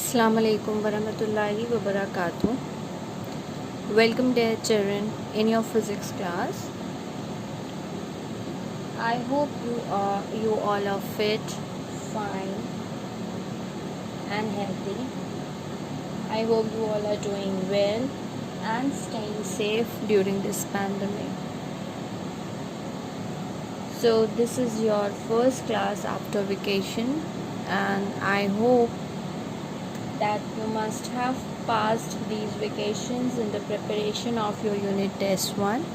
Assalamu alaikum warahmatullahi wabarakatuh. Welcome dear children in your physics class. I hope you all are fit, fine and healthy. I hope you all are doing well and staying safe during this pandemic. So this is your first class after vacation and I hope that you must have passed these vacations in the preparation of your unit test 1,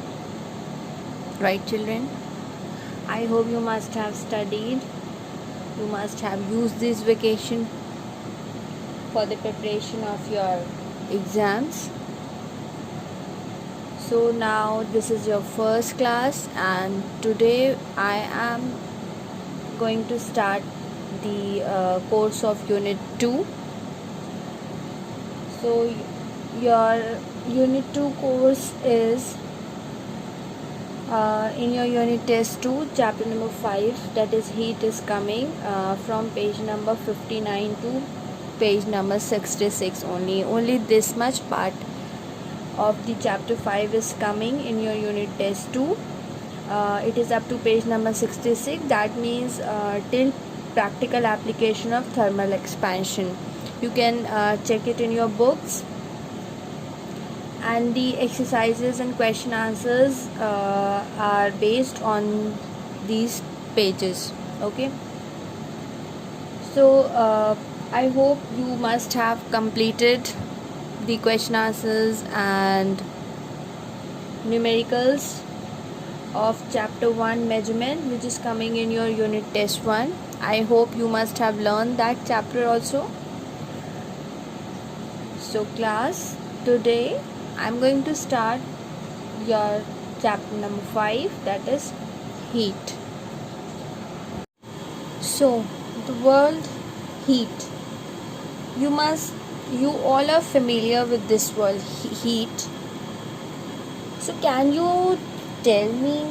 right children? I hope you must have studied, you must have used this vacation for the preparation of your exams. So now this is your first class and today I am going to start the course of unit 2. So your unit 2 course is in your unit test 2 chapter number 5, that is heat, is coming from page number 59 to page number 66 only this much part of the chapter 5 is coming in your unit test 2. It is up to page number 66, that means till practical application of thermal expansion. You can check it in your books, and the exercises and question answers are based on these pages. Okay, so I hope you must have completed the question answers and numericals of chapter 1 measurement, which is coming in your unit test 1. I hope you must have learned that chapter also. So class, today I'm going to start your chapter number 5, that is heat. So the word heat, you all are familiar with this word heat. So can you tell me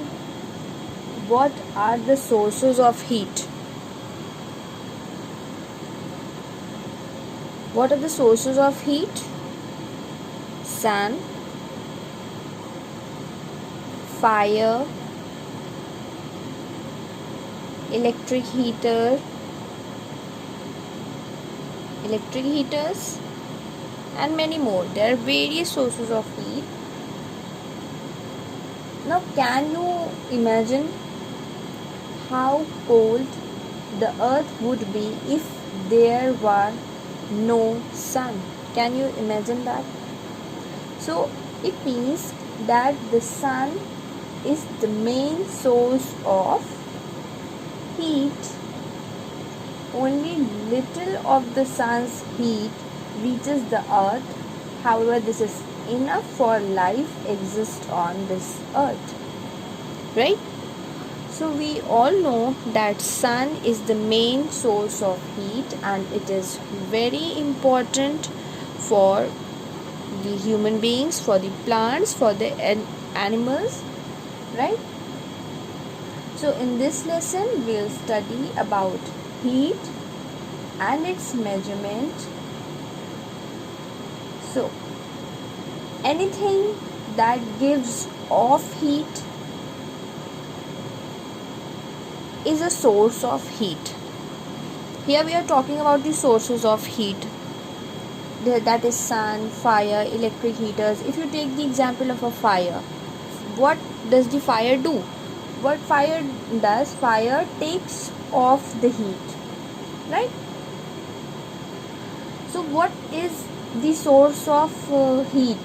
what are the sources of heat? What are the sources of heat? Sun, fire, electric heaters, and many more. There are various sources of heat. Now can you imagine how cold the earth would be if there were no sun? Can you imagine that? So it means that the sun is the main source of heat. Only little of the sun's heat reaches the earth. However, this is enough for life exist on this earth, right? So we all know that sun is the main source of heat and it is very important for the human beings, for the plants, for the animals, right? So in this lesson we'll study about heat and its measurement. So anything that gives off heat is a source of heat. Here we are talking about the sources of heat, that is sun, fire, electric heaters. If you take the example of a fire, what does the fire do? What fire does? Fire takes off the heat, right? So what is the source of heat?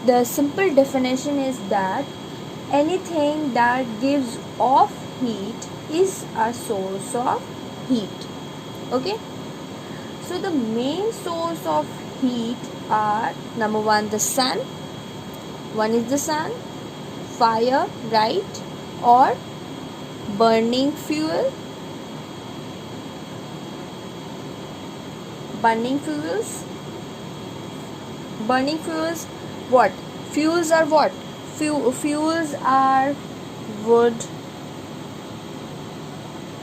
The simple definition is that anything that gives off heat is a source of heat. Okay, so the main source of heat are, number 1, the sun. One is the sun, fire, right, or burning fuel. Burning fuels, what? Fuels are what? Fuels are wood,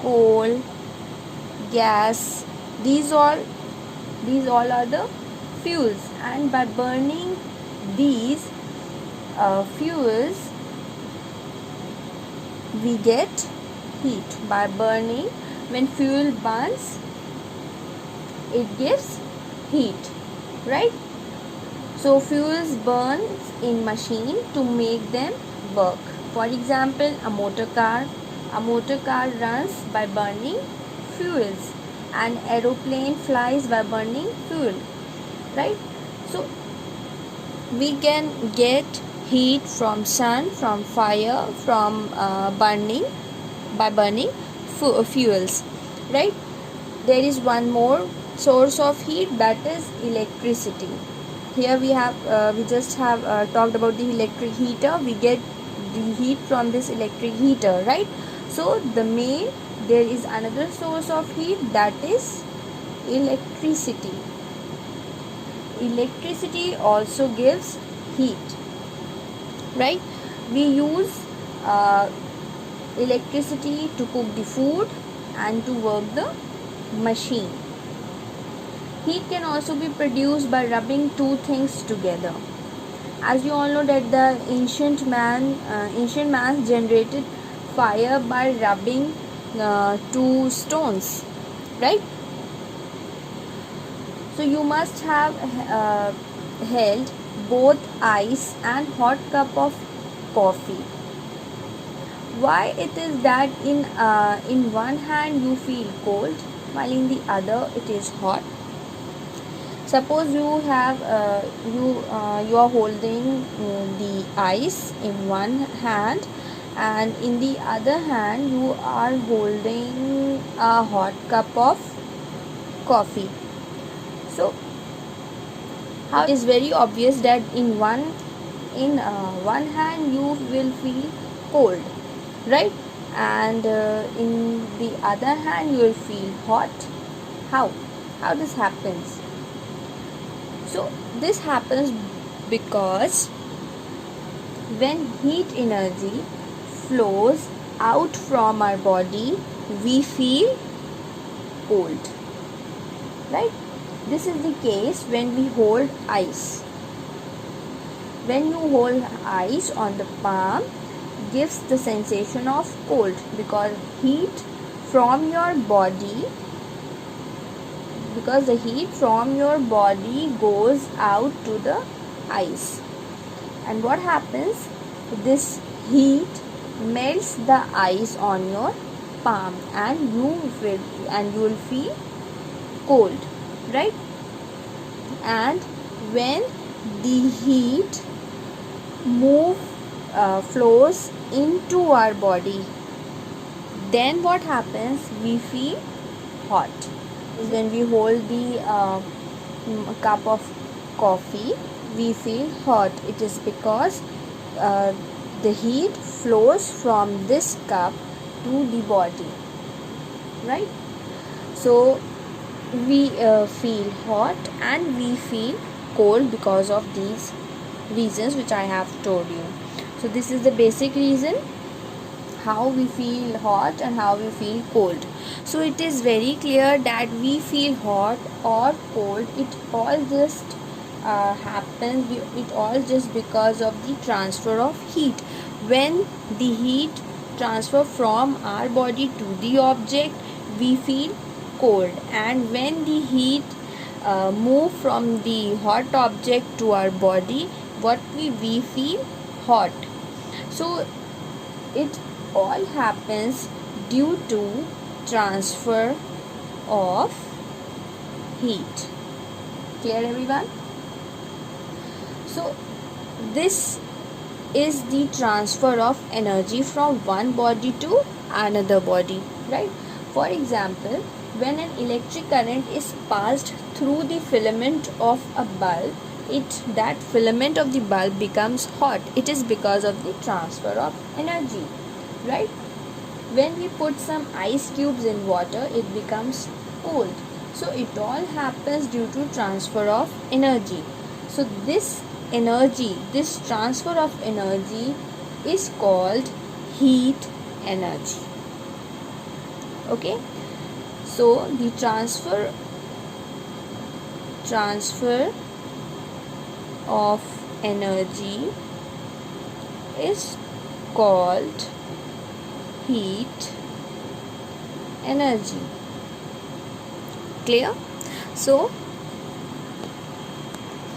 coal, gas. These all These all are the fuels, and by burning these fuels we get heat. By burning, when fuel burns, it gives heat, right? So fuels burns in machine to make them work. For example, a motor car runs by burning fuels. An aeroplane flies by burning fuel, right? So we can get heat from sun, from fire, from burning, by burning fuels, right? There is one more source of heat, that is electricity. Here we just have talked about the electric heater. We get the heat from this electric heater, right? So there is another source of heat, that is electricity. Electricity also gives heat, right? We use electricity to cook the food and to work the machine. Heat can also be produced by rubbing two things together. As you all know that the ancient man generated fire by rubbing two stones, right? So you must have held both ice and hot cup of coffee. Why it is that in one hand you feel cold while in the other it is hot? Suppose you have you are holding the ice in one hand, and in the other hand you are holding a hot cup of coffee. So how it is very obvious that in one hand you will feel cold, right? And in the other hand you will feel hot. How this happens? So this happens because when heat energy flows out from our body, we feel cold, right? This is the case when we hold ice. When you hold ice on the palm, gives the sensation of cold because the heat from your body goes out to the ice. And what happens? This heat melts the ice on your palm, and you will feel cold, right? And when the heat flows into our body, then what happens? We feel hot. When we hold the cup of coffee, we feel hot. It is because the heat flows from this cup to the body, right? So we feel hot and we feel cold because of these reasons which I have told you. So this is the basic reason how we feel hot and how we feel cold. So it is very clear that we feel hot or cold, it all just happens, it all just because of the transfer of heat. When the heat transfer from our body to the object, we feel cold, and when the heat move from the hot object to our body, we feel hot. So it all happens due to transfer of heat. Clear, everyone? So this is the transfer of energy from one body to another body, right? For example, when an electric current is passed through the filament of a bulb, that filament of the bulb becomes hot. It is because of the transfer of energy, right? When we put some ice cubes in water, it becomes cold. So it all happens due to transfer of energy. So this transfer of energy is called heat energy. Okay, so the transfer transfer of energy is called heat energy. Clear? So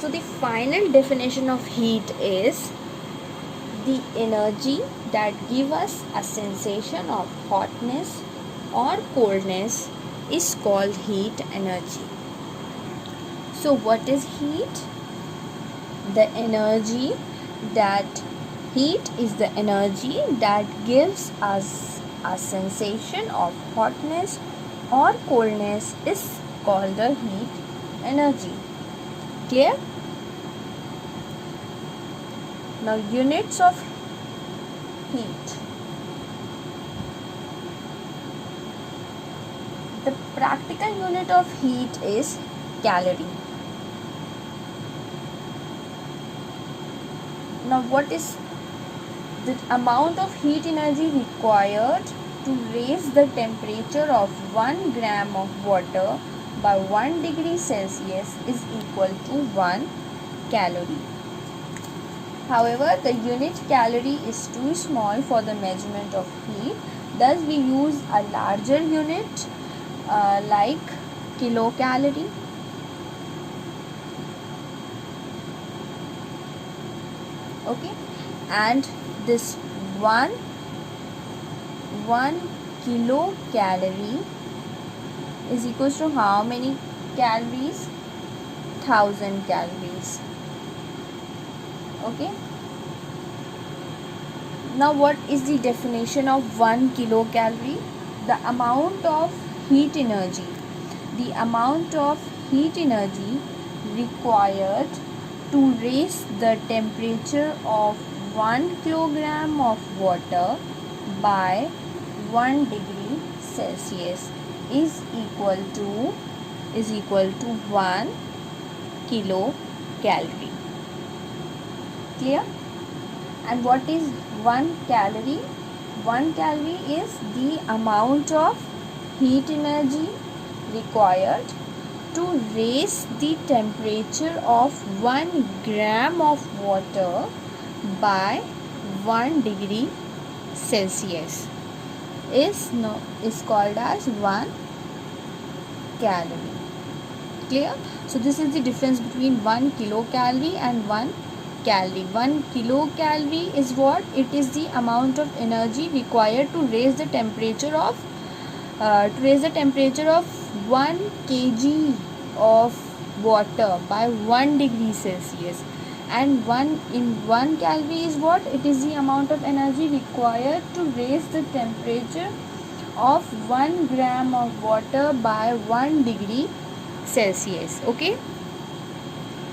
the final definition of heat is the energy that gives us a sensation of hotness or coldness is called heat energy. So what is heat? The energy that heat is the energy that gives us a sensation of hotness or coldness is called the heat energy. Clear? Now units of heat. The practical unit of heat is calorie. Now what is the amount of heat energy required to raise the temperature of 1 gram of water by 1 degree Celsius is equal to 1 calorie. However, the unit calorie is too small for the measurement of heat. Thus, we use a larger unit like kilocalorie. Okay, and this one kilocalorie is equals to how many calories? 1000 calories. Okay. Now what is the definition of 1 kilocalorie? The amount of heat energy. The amount of heat energy required to raise the temperature of 1 kilogram of water by 1 degree Celsius is equal to 1 kilocalorie. Clear? And what is 1 calorie? 1 calorie is the amount of heat energy required to raise the temperature of 1 gram of water by 1 degree Celsius is called as 1 calorie. Clear? So this is the difference between 1 kilocalorie and 1 calorie. 1 kilocalorie is what? It is the amount of energy required to raise the temperature of 1 kg of water by 1 degree Celsius. And 1 calorie is what? It is the amount of energy required to raise the temperature of 1 gram of water by 1 degree Celsius. Okay.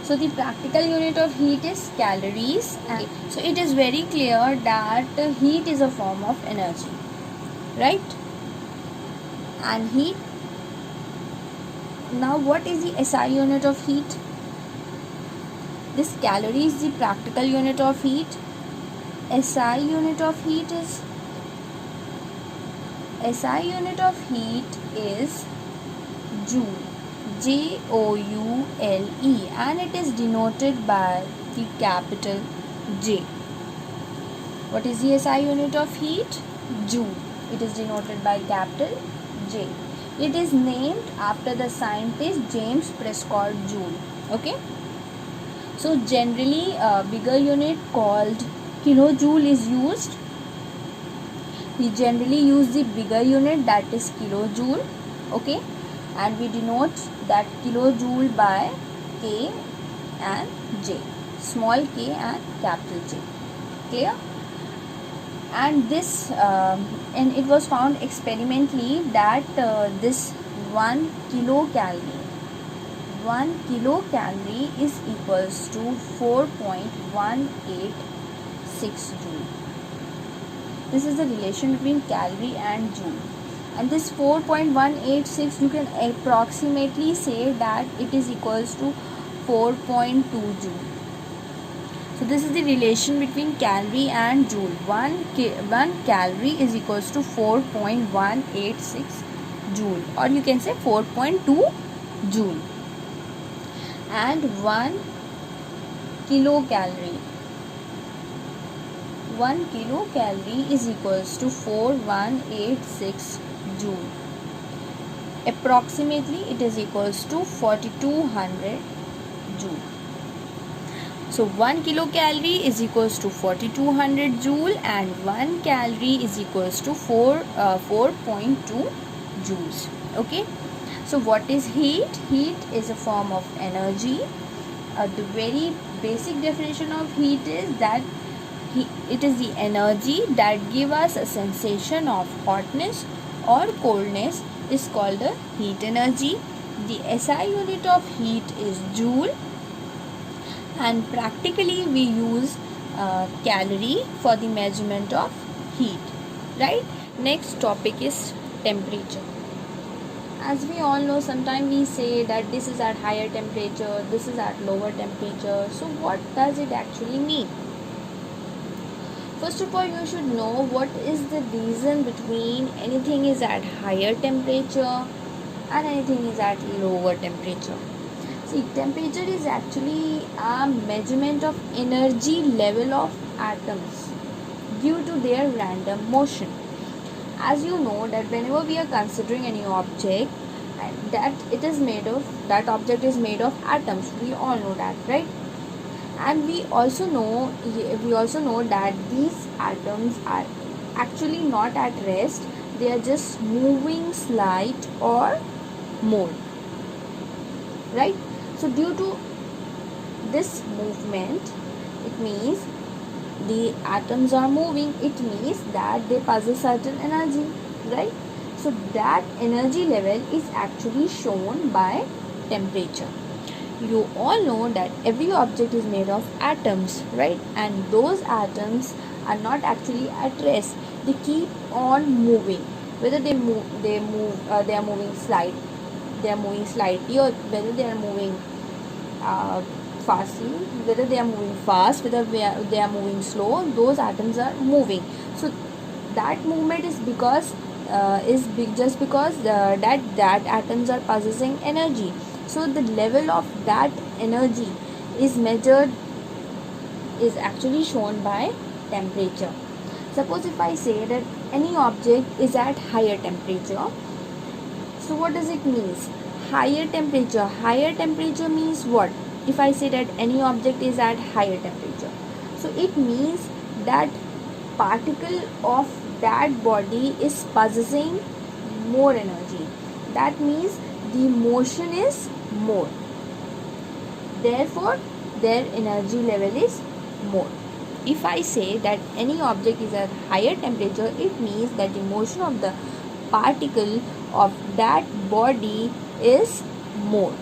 So the practical unit of heat is calories. Okay. So it is very clear that heat is a form of energy, right? And heat. Now what is the SI unit of heat? This calorie is the practical unit of heat. SI unit of heat is joule. Joule, and it is denoted by the capital J. What is the SI unit of heat? Joule. It is denoted by capital J. It is named after the scientist James Prescott Joule. Okay. So generally a bigger unit called kilojoule is used. We generally use the bigger unit, that is kilojoule. Okay. And we denote that kilojoule by K and J, small k and capital J. Clear? And this and it was found experimentally that this 1 kilocalorie is equals to 4.186 joule. This is the relation between calorie and joule. And this 4.186, you can approximately say that it is equals to 4.2 joule. So this is the relation between calorie and joule. 1 calorie is equals to 4.186 joule, or you can say 4.2 joule. and 1 kilocalorie. 1 kilocalorie is equals to 4186 joule. Approximately it is equals to 4200 joule. So 1 kilocalorie is equals to 4200 joule and 1 calorie is equals to 4.2 joules. Okay. So what is heat? Heat is a form of energy. The very basic definition of heat is that it is the energy that gives us a sensation of hotness or coldness is called the heat energy. The SI unit of heat is joule, and practically we use calorie for the measurement of heat, right? Next topic is temperature. As we all know, sometimes we say that this is at higher temperature, this is at lower temperature. So what does it actually mean? First of all, you should know what is the reason between anything is at higher temperature and anything is at lower temperature. See, temperature is actually a measurement of energy level of atoms due to their random motion. As you know that whenever we are considering any object, that object is made of atoms. We all know that, right? And we also know that these atoms are actually not at rest. They are just moving slight or more, right? So due to this movement, it means the atoms are moving. It means that they possess certain energy, right? So that energy level is actually shown by temperature. You all know that every object is made of atoms, right? And those atoms are not actually at rest. They keep on moving. Whether they are moving slightly, or whether they are moving fastly, whether they are moving fast, whether they are moving slow, those atoms are moving. So that movement is because just because that atoms are possessing energy. So the level of that energy is actually shown by temperature. Suppose if I say that any object is at higher temperature, so what does it mean? Higher temperature means what? If I say that any object is at higher temperature, so it means that particle of that body is possessing more energy. That means the motion is more, therefore their energy level is more. If I say that any object is at higher temperature, it means that the motion of the particle of that body is more.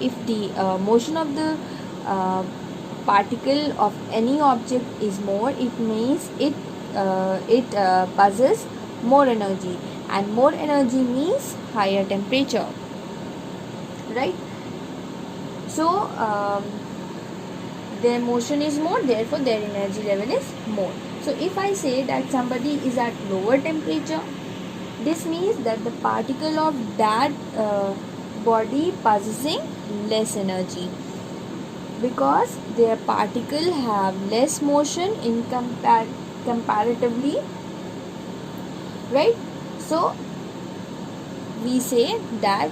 If the motion of the particle of any object is more, it means it possesses more energy, and more energy means higher temperature, right? So their motion is more, therefore their energy level is more. So if I say that somebody is at lower temperature, this means that the particle of that body possessing less energy, because their particle have less motion in comparatively, right? So we say that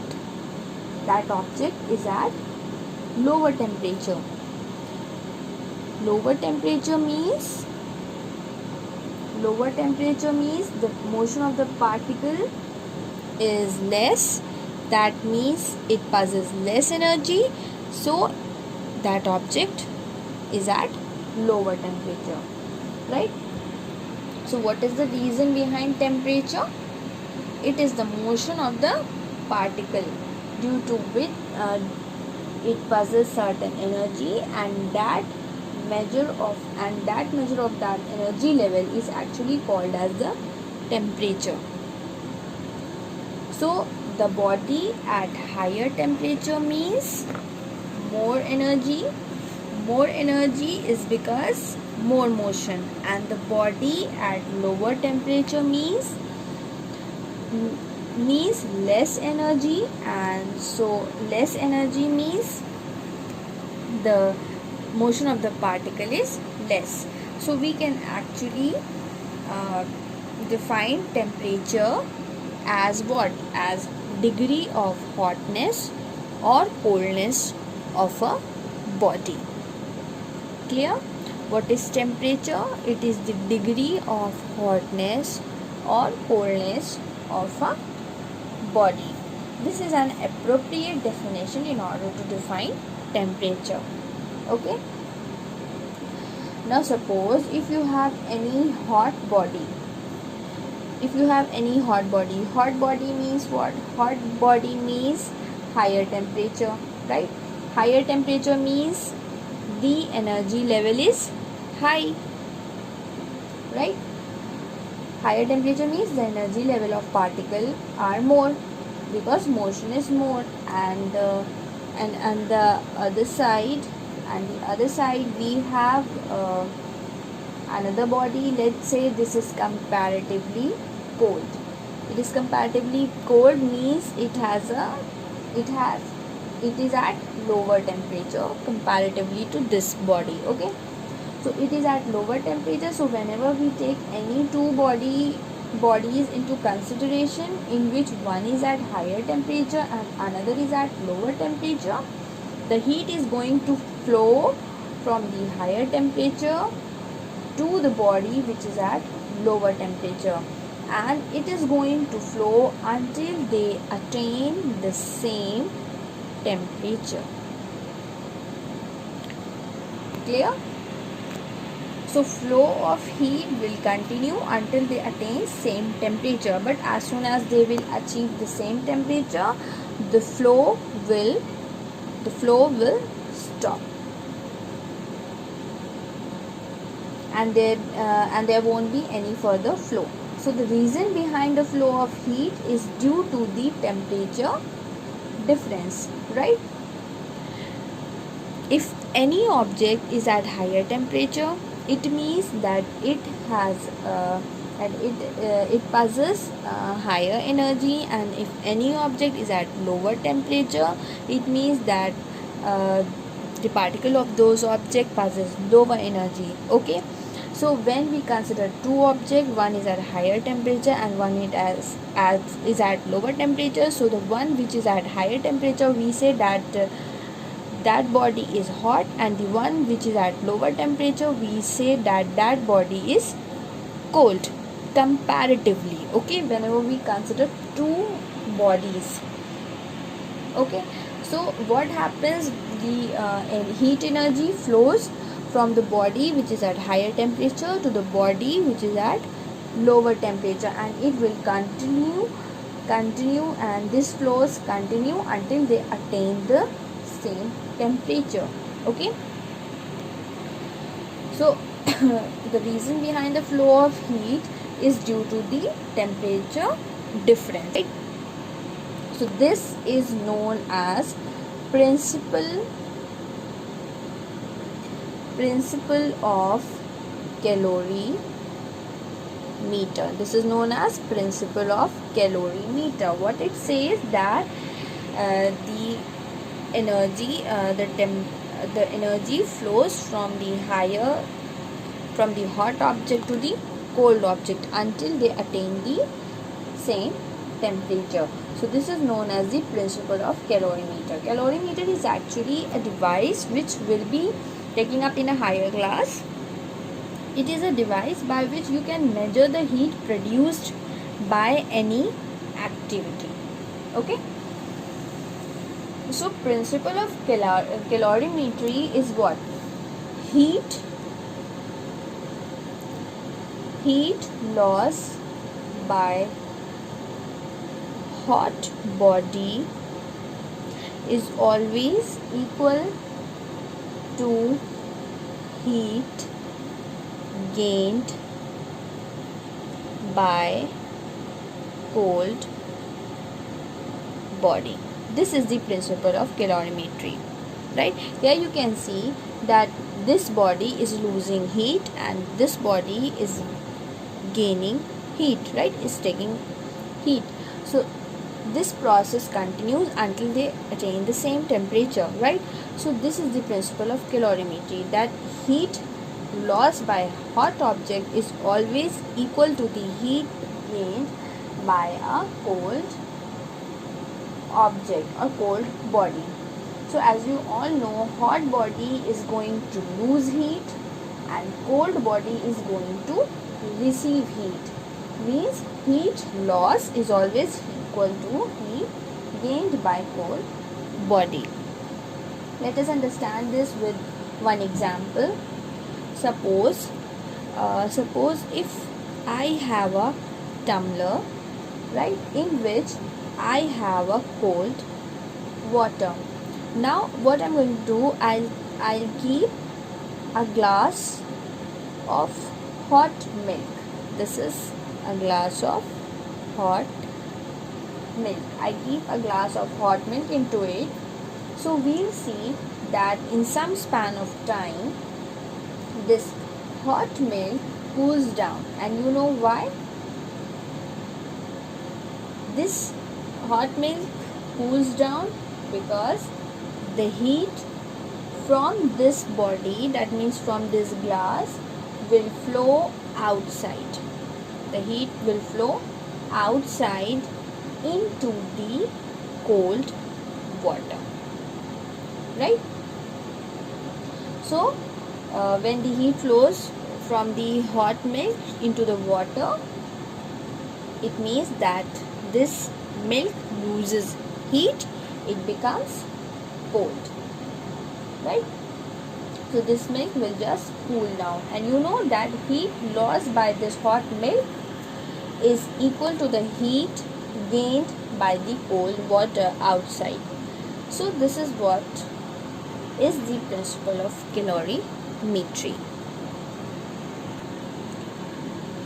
object is at lower temperature. Lower temperature means the motion of the particle is less. That means it possesses less energy. So that object is at lower temperature, right? So what is the reason behind temperature? It is the motion of the particle due to which it possesses certain energy, and that measure of that energy level is actually called as the temperature. So the body at higher temperature means more energy. More energy is because more motion, and the body at lower temperature means means less energy, and so less energy means the motion of the particle is less. So we can actually uh, define temperature as what? As degree of hotness or coldness of a body. Clear? What is temperature? It is the degree of hotness or coldness of a body. This is an appropriate definition in order to define temperature. Okay? Now suppose if you have any hot body. If you have any hot body means what? Hot body means higher temperature, right? Higher temperature means the energy level is high, right? Higher temperature means the energy level of particle are more because motion is more, and the other side we have another body. Let's say this is comparatively cold. It is comparatively cold means it is at lower temperature comparatively to this body. Okay, so it is at lower temperature. So whenever we take any two bodies into consideration, in which one is at higher temperature and another is at lower temperature, the heat is going to flow from the higher temperature to the body which is at lower temperature, and it is going to flow until they attain the same temperature. Clear? So flow of heat will continue until they attain same temperature, but as soon as they will achieve the same temperature, the flow will stop, and there won't be any further flow. So the reason behind the flow of heat is due to the temperature difference, right? If any object is at higher temperature, it means that it has it possesses higher energy, and if any object is at lower temperature, it means that the particle of those object possess lower energy. Okay, so when we consider two objects, one is at higher temperature and one is at lower temperature. So the one which is at higher temperature, we say that that body is hot, and the one which is at lower temperature, we say that that body is cold comparatively. Okay, whenever we consider two bodies. Okay, so what happens? The heat energy flows from the body which is at higher temperature to the body which is at lower temperature, and it will continue, and this flows continue until they attain the same temperature. Okay, so the reason behind the flow of heat is due to the temperature difference, right? So this is known as principle of calorimeter. This is known as principle of calorimeter. What it says that the energy flows from the hot object to the cold object until they attain the same temperature. So this is known as the principle of calorimeter. Calorimeter is actually a device which will be taking up in a higher class. It is a device by which you can measure the heat produced by any activity. Okay, so principle of calorimetry is what? Heat loss by hot body is always equal to heat gained by cold body. This is the principle of calorimetry, right? Here you can see that this body is losing heat and this body is gaining heat, right? Is taking heat. So this process continues until they attain the same temperature, right? So this is the principle of calorimetry, that heat lost by hot object is always equal to the heat gained by a cold object or cold body. So as you all know, hot body is going to lose heat and cold body is going to receive heat. Means heat loss is always equal to heat gained by cold body. Let us understand this with one example. Suppose if I have a tumbler, right, in which I have a cold water. Now what I'm going to do, I'll keep a glass of hot milk. This is a glass of hot milk. I keep a glass of hot milk into it. So we'll see that in some span of time this hot milk cools down. And you know why? This hot milk cools down because the heat from this body, that means from this glass, will flow outside. The heat will flow outside into the cold water, right? So when the heat flows from the hot milk into the water, it means that this milk loses heat, it becomes cold, right? So this milk will just cool down, and you know that heat lost by this hot milk is equal to the heat gained by the cold water outside. So this is what is the principle of calorimetry.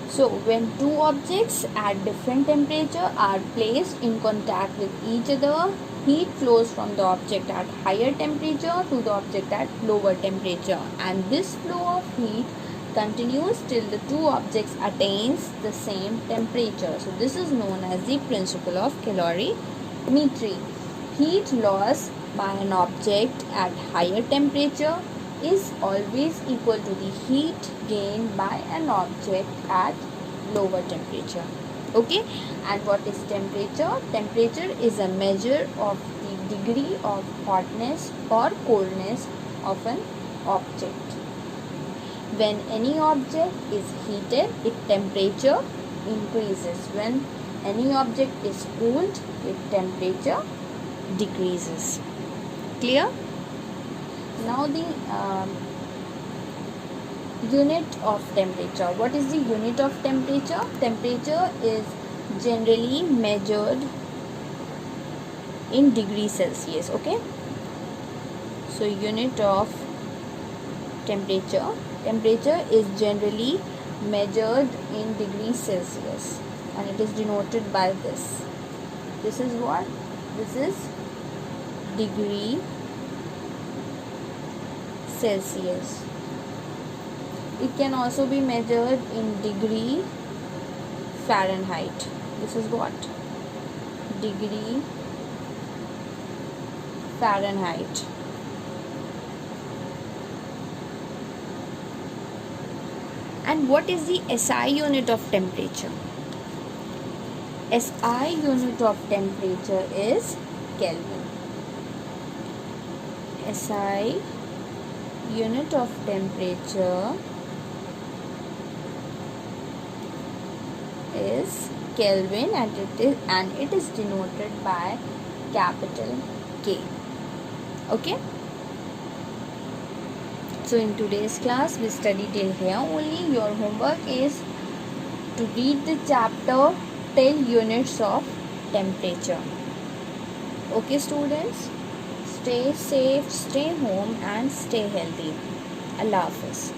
So when two objects at different temperature are placed in contact with each other, heat flows from the object at higher temperature to the object at lower temperature, and this flow of heat continues till the two objects attains the same temperature. So this is known as the principle of calorimetry. Heat loss by an object at higher temperature is always equal to the heat gained by an object at lower temperature. Okay, and what is temperature? Temperature is a measure of the degree of hotness or coldness of an object. When any object is heated, its temperature increases. When any object is cooled, its temperature decreases. Clear? Now the unit of temperature. What is the unit of temperature? Temperature is generally measured in degrees Celsius. Okay, so unit of temperature is generally measured in degrees Celsius, and it is denoted by this. This is what? This is degree Celsius. It can also be measured in degree Fahrenheit. This is what? Degree Fahrenheit. And what is the SI unit of temperature? SI unit of temperature is Kelvin. SI unit of temperature is Kelvin, and it is denoted by capital K. Okay. So in today's class we study till here only. Your homework is to read the chapter till units of temperature. Okay students, stay safe, stay home and stay healthy. Allah Hafiz.